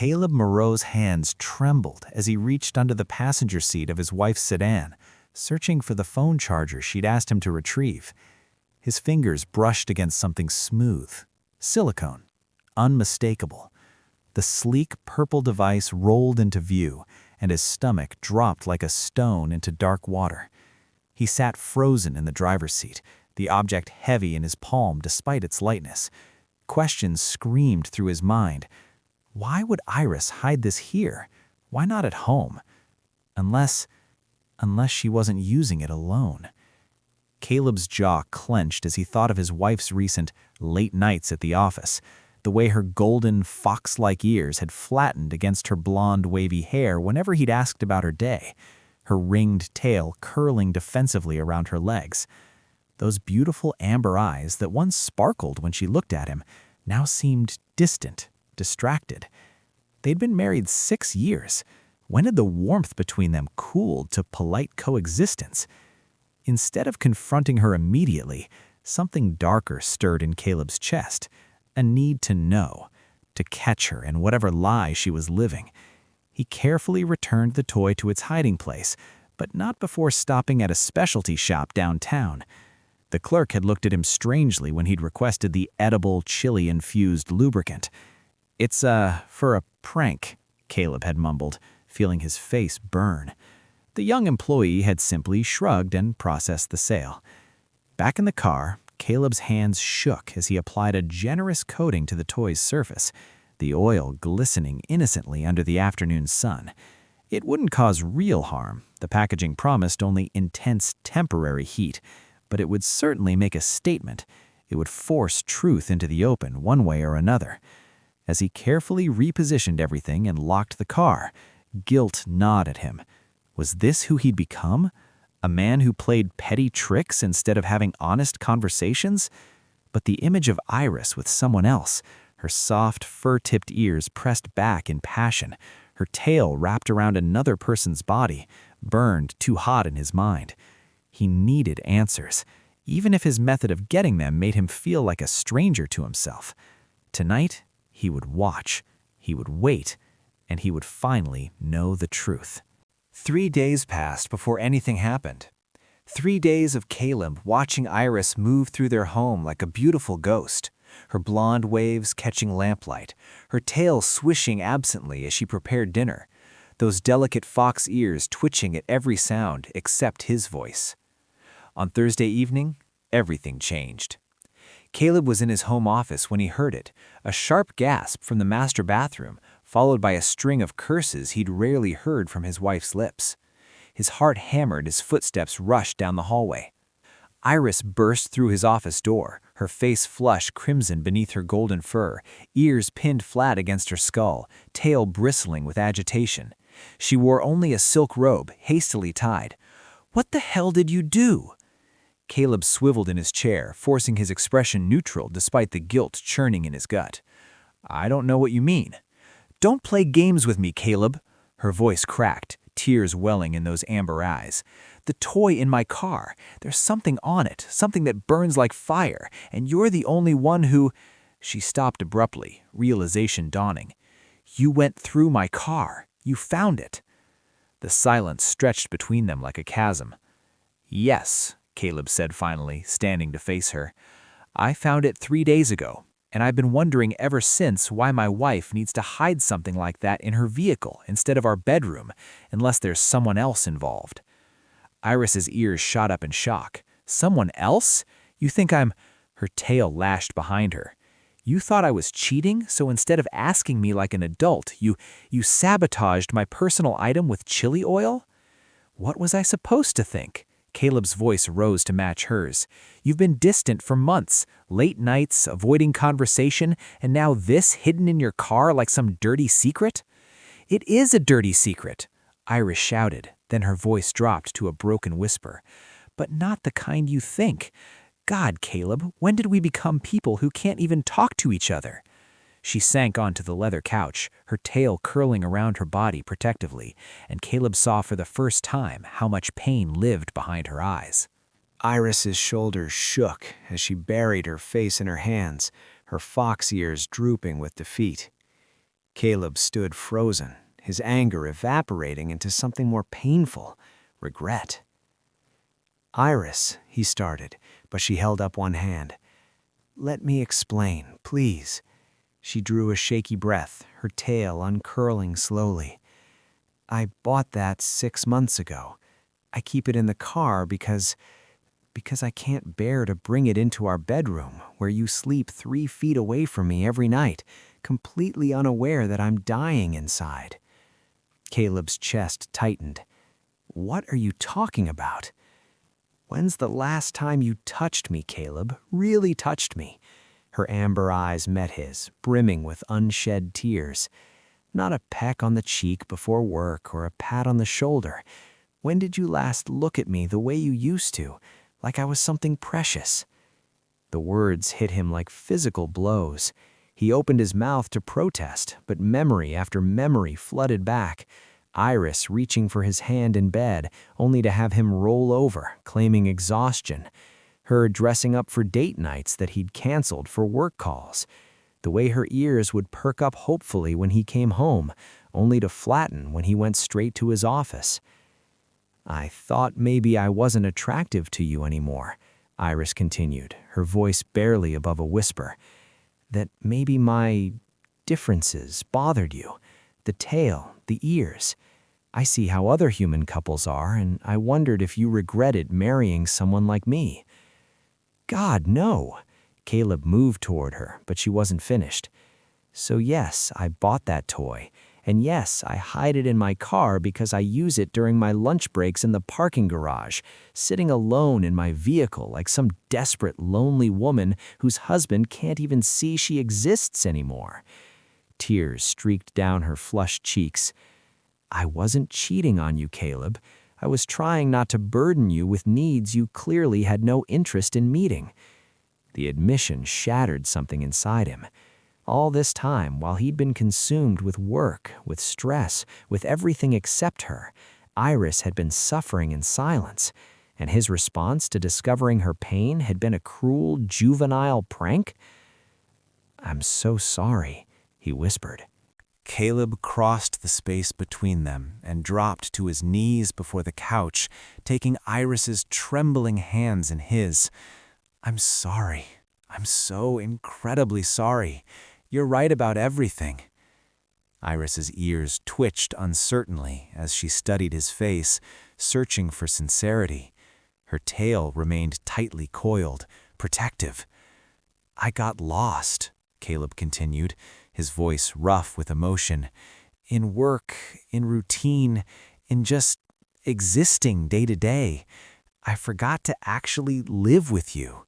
Caleb Moreau's hands trembled as he reached under the passenger seat of his wife's sedan, searching for the phone charger she'd asked him to retrieve. His fingers brushed against something smooth, silicone, unmistakable. The sleek purple device rolled into view, and his stomach dropped like a stone into dark water. He sat frozen in the driver's seat, the object heavy in his palm despite its lightness. Questions screamed through his mind. Why would Iris hide this here? Why not at home? Unless she wasn't using it alone. Caleb's jaw clenched as he thought of his wife's recent late nights at the office, the way her golden, fox-like ears had flattened against her blonde, wavy hair whenever he'd asked about her day, her ringed tail curling defensively around her legs. Those beautiful amber eyes that once sparkled when she looked at him now seemed distant, distracted. They'd been married 6 years. When had the warmth between them cooled to polite coexistence? Instead of confronting her immediately, something darker stirred in Caleb's chest, a need to know, to catch her in whatever lie she was living. He carefully returned the toy to its hiding place, but not before stopping at a specialty shop downtown. The clerk had looked at him strangely when he'd requested the edible, chili-infused lubricant. "It's, for a prank," Caleb had mumbled, feeling his face burn. The young employee had simply shrugged and processed the sale. Back in the car, Caleb's hands shook as he applied a generous coating to the toy's surface, the oil glistening innocently under the afternoon sun. It wouldn't cause real harm. The packaging promised only intense temporary heat, but it would certainly make a statement. It would force truth into the open one way or another. As he carefully repositioned everything and locked the car, guilt gnawed at him. Was this who he'd become? A man who played petty tricks instead of having honest conversations? But the image of Iris with someone else, her soft, fur-tipped ears pressed back in passion, her tail wrapped around another person's body, burned too hot in his mind. He needed answers, even if his method of getting them made him feel like a stranger to himself. Tonight, he would watch, he would wait, and he would finally know the truth. 3 days passed before anything happened. 3 days of Caleb watching Iris move through their home like a beautiful ghost, her blonde waves catching lamplight, her tail swishing absently as she prepared dinner, those delicate fox ears twitching at every sound except his voice. On Thursday evening, everything changed. Caleb was in his home office when he heard it, a sharp gasp from the master bathroom, followed by a string of curses he'd rarely heard from his wife's lips. His heart hammered as footsteps rushed down the hallway. Iris burst through his office door, her face flushed crimson beneath her golden fur, ears pinned flat against her skull, tail bristling with agitation. She wore only a silk robe, hastily tied. "What the hell did you do?" Caleb swiveled in his chair, forcing his expression neutral despite the guilt churning in his gut. "I don't know what you mean." "Don't play games with me, Caleb." Her voice cracked, tears welling in those amber eyes. "The toy in my car, there's something on it, something that burns like fire, and you're the only one who—" She stopped abruptly, realization dawning. "You went through my car. You found it." The silence stretched between them like a chasm. "Yes," Caleb said finally, standing to face her. "I found it 3 days ago, and I've been wondering ever since why my wife needs to hide something like that in her vehicle instead of our bedroom, unless there's someone else involved." Iris's ears shot up in shock. "Someone else? You think I'm—" Her tail lashed behind her. "You thought I was cheating, so instead of asking me like an adult, you sabotaged my personal item with chili oil?" What was I supposed to think? Caleb's voice rose to match hers. "You've been distant for months, late nights, avoiding conversation, and now this hidden in your car like some dirty secret?" "It is a dirty secret," Iris shouted, then her voice dropped to a broken whisper. "But not the kind you think. God, Caleb, when did we become people who can't even talk to each other?" She sank onto the leather couch, her tail curling around her body protectively, and Caleb saw for the first time how much pain lived behind her eyes. Iris's shoulders shook as she buried her face in her hands, her fox ears drooping with defeat. Caleb stood frozen, his anger evaporating into something more painful, regret. "Iris," he started, but she held up one hand. "Let me explain, please." She drew a shaky breath, her tail uncurling slowly. "I bought that 6 months ago. I keep it in the car because I can't bear to bring it into our bedroom, where you sleep 3 feet away from me every night, completely unaware that I'm dying inside." Caleb's chest tightened. "What are you talking about?" "When's the last time you touched me, Caleb? Really touched me?" Her amber eyes met his, brimming with unshed tears. "Not a peck on the cheek before work or a pat on the shoulder. When did you last look at me the way you used to, like I was something precious?" The words hit him like physical blows. He opened his mouth to protest, but memory after memory flooded back. Iris reaching for his hand in bed, only to have him roll over, claiming exhaustion. Her dressing up for date nights that he'd canceled for work calls. The way her ears would perk up hopefully when he came home, only to flatten when he went straight to his office. "I thought maybe I wasn't attractive to you anymore," Iris continued, her voice barely above a whisper. "That maybe my differences bothered you. The tail, the ears. I see how other human couples are, and I wondered if you regretted marrying someone like me." "God, no." Caleb moved toward her, but she wasn't finished. "So yes, I bought that toy. And yes, I hide it in my car because I use it during my lunch breaks in the parking garage, sitting alone in my vehicle like some desperate, lonely woman whose husband can't even see she exists anymore." Tears streaked down her flushed cheeks. "I wasn't cheating on you, Caleb. I was trying not to burden you with needs you clearly had no interest in meeting." The admission shattered something inside him. All this time, while he'd been consumed with work, with stress, with everything except her, Iris had been suffering in silence, and his response to discovering her pain had been a cruel, juvenile prank? "I'm so sorry," he whispered. Caleb crossed the space between them and dropped to his knees before the couch, taking Iris's trembling hands in his. "I'm sorry. I'm so incredibly sorry. You're right about everything." Iris's ears twitched uncertainly as she studied his face, searching for sincerity. Her tail remained tightly coiled, protective. "I got lost," Caleb continued, his voice rough with emotion. "In work, in routine, in just existing day to day. I forgot to actually live with you.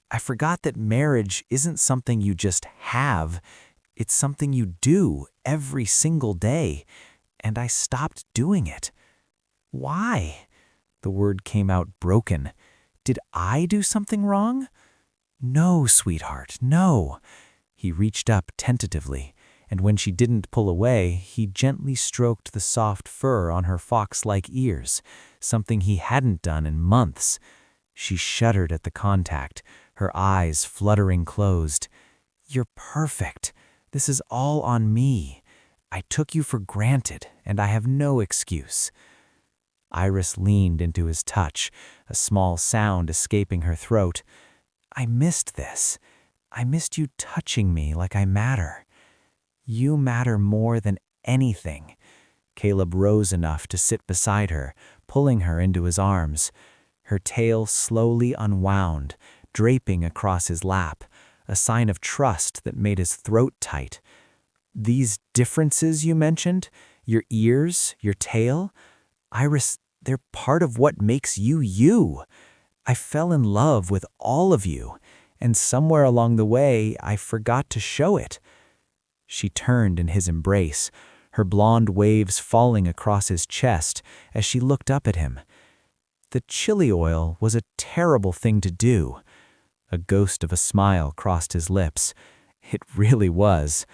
I forgot that marriage isn't something you just have, it's something you do every single day, and I stopped doing it." "Why?" The word came out broken. "Did I do something wrong?" "No, sweetheart, no." He reached up tentatively, and when she didn't pull away, he gently stroked the soft fur on her fox-like ears, something he hadn't done in months. She shuddered at the contact, her eyes fluttering closed. "You're perfect. This is all on me. I took you for granted, and I have no excuse." Iris leaned into his touch, a small sound escaping her throat. "I missed this. I missed you touching me like I matter." "You matter more than anything." Caleb rose enough to sit beside her, pulling her into his arms. Her tail slowly unwound, draping across his lap, a sign of trust that made his throat tight. "These differences you mentioned, your ears, your tail, Iris, they're part of what makes you you. I fell in love with all of you, and somewhere along the way, I forgot to show it." She turned in his embrace, her blonde waves falling across his chest as she looked up at him. The chili oil was a terrible thing to do. A ghost of a smile crossed his lips. It really was.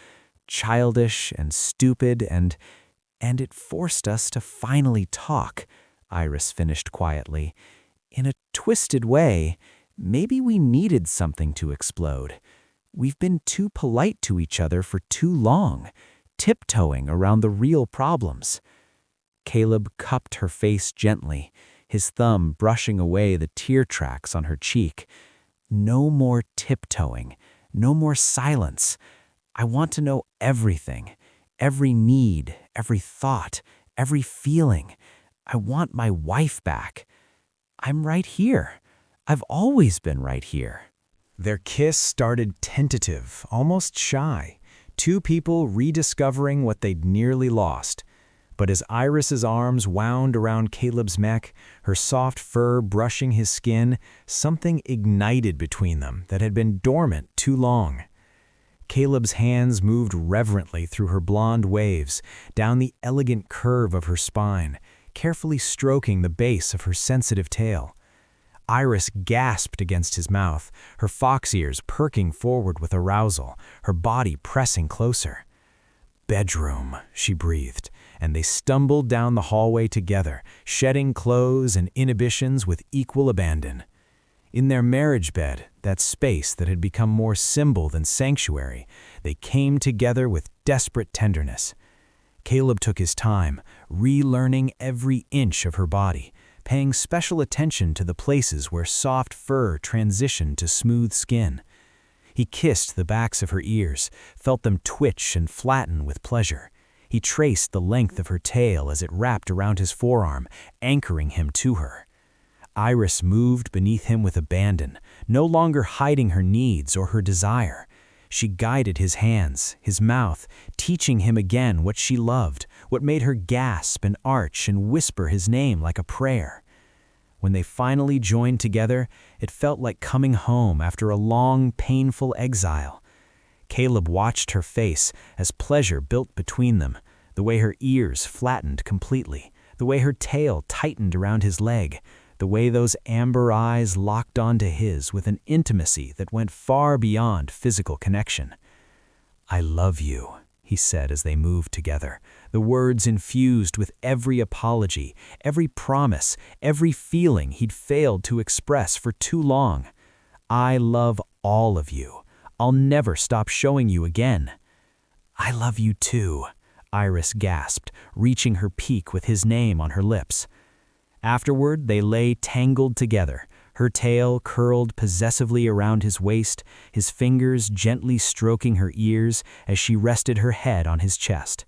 Childish and stupid, and it forced us to finally talk, Iris finished quietly. In a twisted way, maybe we needed something to explode. We've been too polite to each other for too long, tiptoeing around the real problems. Caleb cupped her face gently, his thumb brushing away the tear tracks on her cheek. No more tiptoeing, no more silence. I want to know everything, every need, every thought, every feeling. I want my wife back. I'm right here. I've always been right here. Their kiss started tentative, almost shy, two people rediscovering what they'd nearly lost. But as Iris's arms wound around Caleb's neck, her soft fur brushing his skin, something ignited between them that had been dormant too long. Caleb's hands moved reverently through her blonde waves, down the elegant curve of her spine, carefully stroking the base of her sensitive tail. Iris gasped against his mouth, her fox ears perking forward with arousal, her body pressing closer. "Bedroom," she breathed, and they stumbled down the hallway together, shedding clothes and inhibitions with equal abandon. In their marriage bed, that space that had become more symbol than sanctuary, they came together with desperate tenderness. Caleb took his time, relearning every inch of her body, paying special attention to the places where soft fur transitioned to smooth skin. He kissed the backs of her ears, felt them twitch and flatten with pleasure. He traced the length of her tail as it wrapped around his forearm, anchoring him to her. Iris moved beneath him with abandon, no longer hiding her needs or her desire. She guided his hands, his mouth, teaching him again what she loved, what made her gasp and arch and whisper his name like a prayer. When they finally joined together, it felt like coming home after a long, painful exile. Caleb watched her face as pleasure built between them, the way her ears flattened completely, the way her tail tightened around his leg, the way those amber eyes locked onto his with an intimacy that went far beyond physical connection. "I love you," he said as they moved together, the words infused with every apology, every promise, every feeling he'd failed to express for too long. "I love all of you. I'll never stop showing you again." "I love you too," Iris gasped, reaching her peak with his name on her lips. Afterward, they lay tangled together, her tail curled possessively around his waist, his fingers gently stroking her ears as she rested her head on his chest.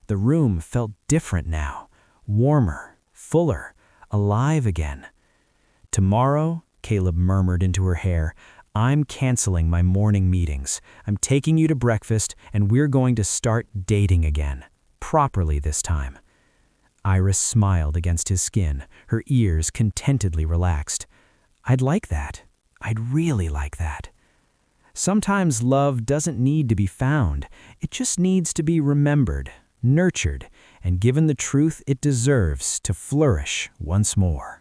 The room felt different now, warmer, fuller, alive again. "Tomorrow," Caleb murmured into her hair, "I'm canceling my morning meetings. I'm taking you to breakfast, and we're going to start dating again. Properly this time." Iris smiled against his skin, her ears contentedly relaxed. "I'd like that. I'd really like that." Sometimes love doesn't need to be found. It just needs to be remembered, nurtured, and given the truth it deserves to flourish once more.